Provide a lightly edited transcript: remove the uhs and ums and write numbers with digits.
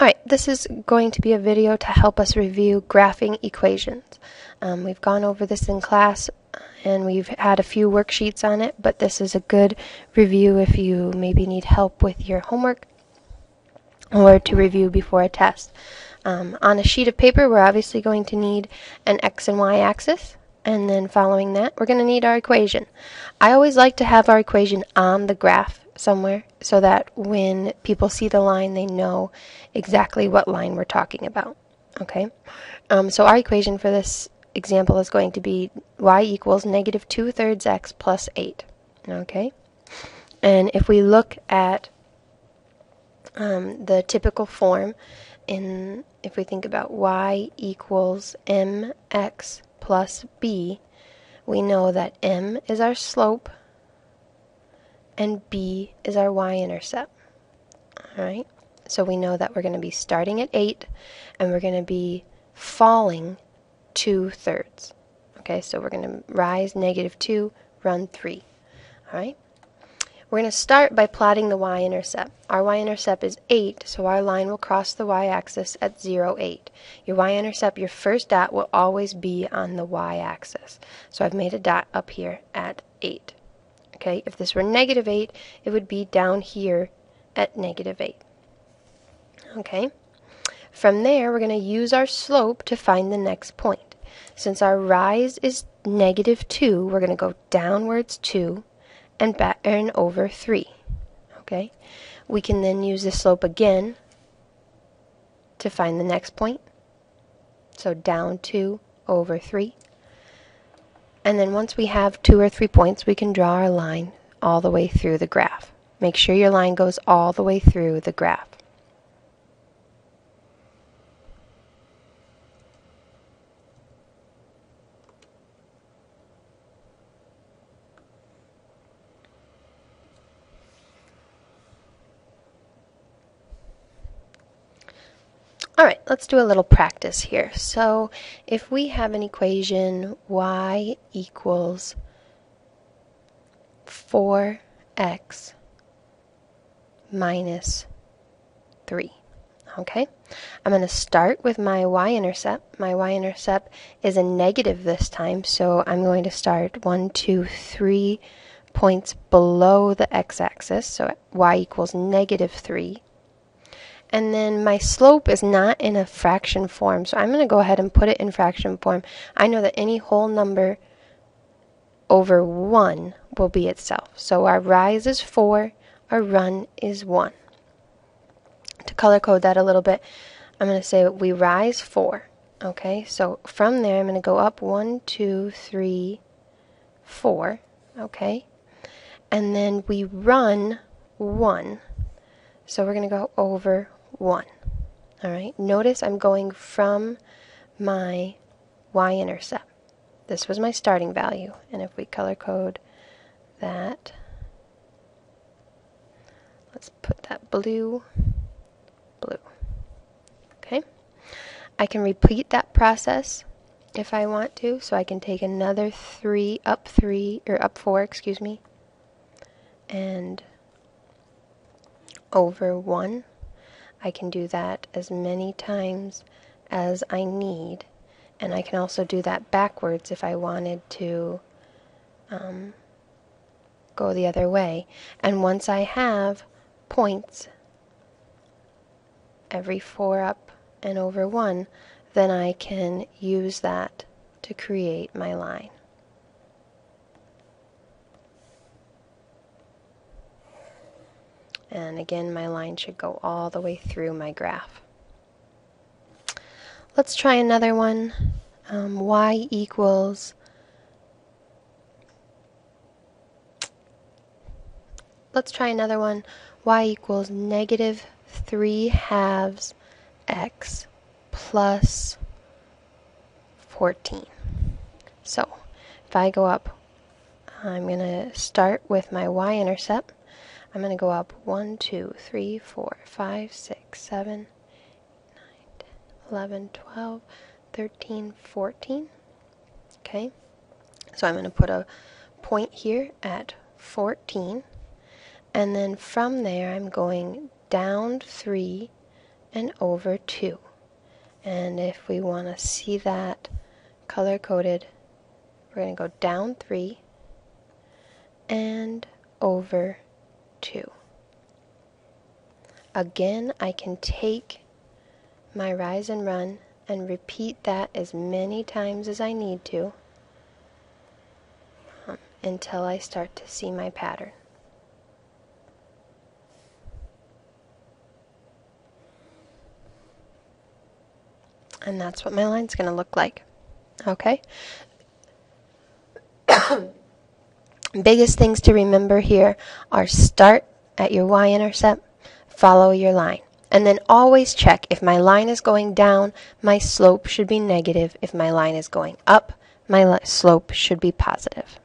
Alright, this is going to be a video to help us review graphing equations. We've gone over this in class and we've had a few worksheets on it, but this is a good review if you maybe need help with your homework or to review before a test. On a sheet of paper, we're obviously going to need an x and y axis, and then following that, we're going to need our equation. I always like to have our equation on the graph somewhere so that when people see the line, they know exactly what line we're talking about. Okay, so our equation for this example is going to be y equals negative 2/3 x plus 8. Okay, and if we look at the typical form, if we think about y equals mx plus b, we know that m is our slope and b is our y-intercept. Alright, so we know that we're going to be starting at 8 and we're going to be falling 2/3. Okay, so we're going to rise -2, run 3. Alright, we're going to start by plotting the y-intercept. Our y-intercept is 8, so our line will cross the y-axis at 0, 8. Your y-intercept, your first dot, will always be on the y-axis. So I've made a dot up here at 8. Okay, if this were -8, it would be down here at -8. Okay, from there, we're going to use our slope to find the next point. Since our rise is -2, we're going to go downwards 2 and back and over 3. Okay, we can then use the slope again to find the next point. So down 2 over 3. And then once we have 2 or 3 points, we can draw our line all the way through the graph. Make sure your line goes all the way through the graph. Alright, let's do a little practice here. So if we have an equation y equals 4x minus 3. Okay, I'm going to start with my y-intercept. My y-intercept is a negative this time, so I'm going to start 1, 2, 3 points below the x-axis, so y equals -3. And then my slope is not in a fraction form, so I'm going to go ahead and put it in fraction form. I know that any whole number over 1 will be itself. So our rise is 4, our run is 1. To color code that a little bit, I'm going to say we rise 4. Okay, so from there I'm going to go up 1, 2, 3, 4. Okay, and then we run 1. So we're going to go over 1. Alright, notice I'm going from my y-intercept. This was my starting value, and if we color code that, let's put that blue. Okay, I can repeat that process if I want to, so I can take another up 4, excuse me, and over 1. I can do that as many times as I need, and I can also do that backwards if I wanted to go the other way. And once I have points every 4 up and over 1, then I can use that to create my line. And again, my line should go all the way through my graph. Let's try another one. Y equals, let's try another one. Y equals -3/2 x plus 14. So if I go up, I'm going to start with my y-intercept. I'm going to go up 1, 2, 3, 4, 5, 6, 7, 9, 10, 11, 12, 13, 14. Okay, so I'm going to put a point here at 14, and then from there I'm going down 3 and over 2. And if we want to see that color-coded, we're going to go down 3 and over 2. Again, I can take my rise and run and repeat that as many times as I need to until I start to see my pattern. And that's what my line's going to look like. Okay? Biggest things to remember here are start at your y-intercept, follow your line. And then always check if my line is going down, my slope should be negative. If my line is going up, my slope should be positive.